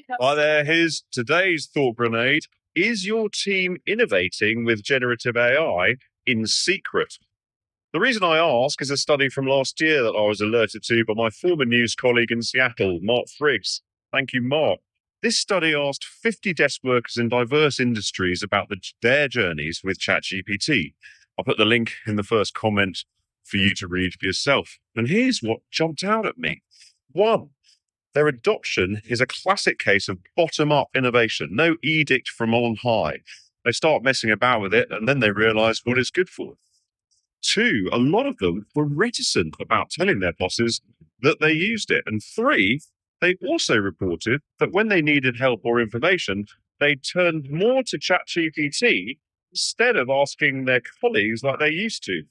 Hi there, here's today's thought grenade. Is your team innovating with generative AI in secret? The reason I ask is a study from last year that I was alerted to by my former news colleague in Seattle, Mark Friggs. Thank you, Mark. This study asked 50 desk workers in diverse industries about their journeys with ChatGPT. I'll put the link in the first comment for you to read for yourself. And here's what jumped out at me. One, their adoption is a classic case of bottom-up innovation, no edict from on high. They start messing about with it, and then they realize what it's good for. Two, a lot of them were reticent about telling their bosses that they used it. And three, they also reported that when they needed help or information, they turned more to ChatGPT instead of asking their colleagues like they used to.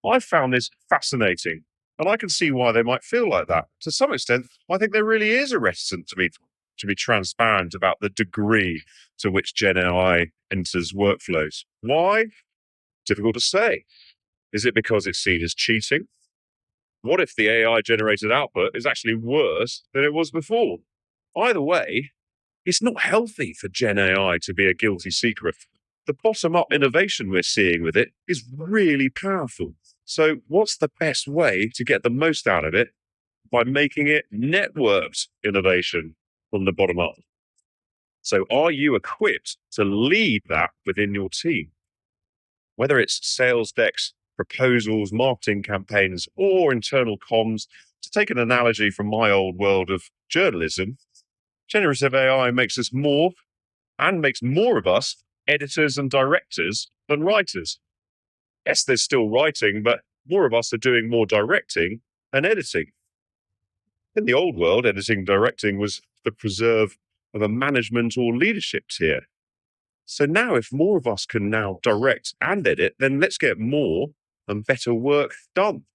I found this fascinating. And I can see why they might feel like that. To some extent, I think there really is a reticence to be transparent about the degree to which Gen AI enters workflows. Why? Difficult to say. Is it because it's seen as cheating? What if the AI-generated output is actually worse than it was before? Either way, it's not healthy for Gen AI to be a guilty secret. The bottom-up innovation we're seeing with it is really powerful. So what's the best way to get the most out of it? By making it networked innovation from the bottom up. So are you equipped to lead that within your team? Whether it's sales decks, proposals, marketing campaigns, or internal comms, to take an analogy from my old world of journalism, generative AI makes us more and makes more of us editors and directors than writers. Yes, there's still writing, but more of us are doing more directing and editing. In the old world, editing and directing was the preserve of a management or leadership tier. So now if more of us can now direct and edit, then let's get more and better work done.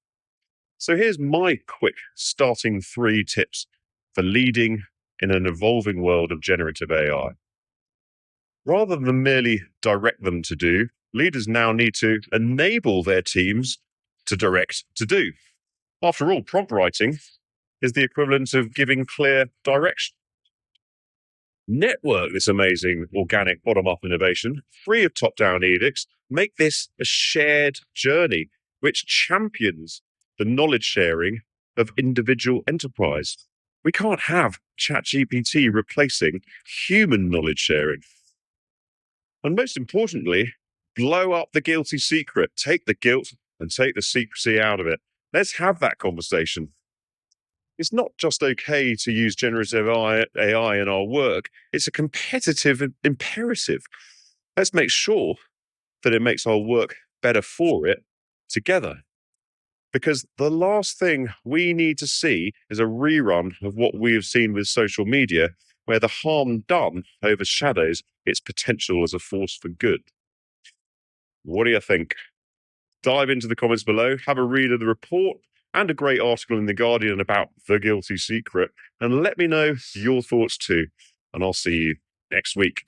So here's my quick starting 3 tips for leading in an evolving world of generative AI. Rather than merely direct them to do, leaders now need to enable their teams to direct to do. After all, prompt writing is the equivalent of giving clear direction. Network this amazing organic bottom-up innovation, free of top-down edicts. Make this a shared journey which champions the knowledge sharing of individual enterprise. We can't have ChatGPT replacing human knowledge sharing. And most importantly, blow up the guilty secret. Take the guilt and take the secrecy out of it. Let's have that conversation. It's not just okay to use generative AI in our work. It's a competitive imperative. Let's make sure that it makes our work better for it together. Because the last thing we need to see is a rerun of what we have seen with social media, where the harm done overshadows its potential as a force for good. What do you think? Dive into the comments below, have a read of the report and a great article in The Guardian about the guilty secret, and let me know your thoughts too. And I'll see you next week.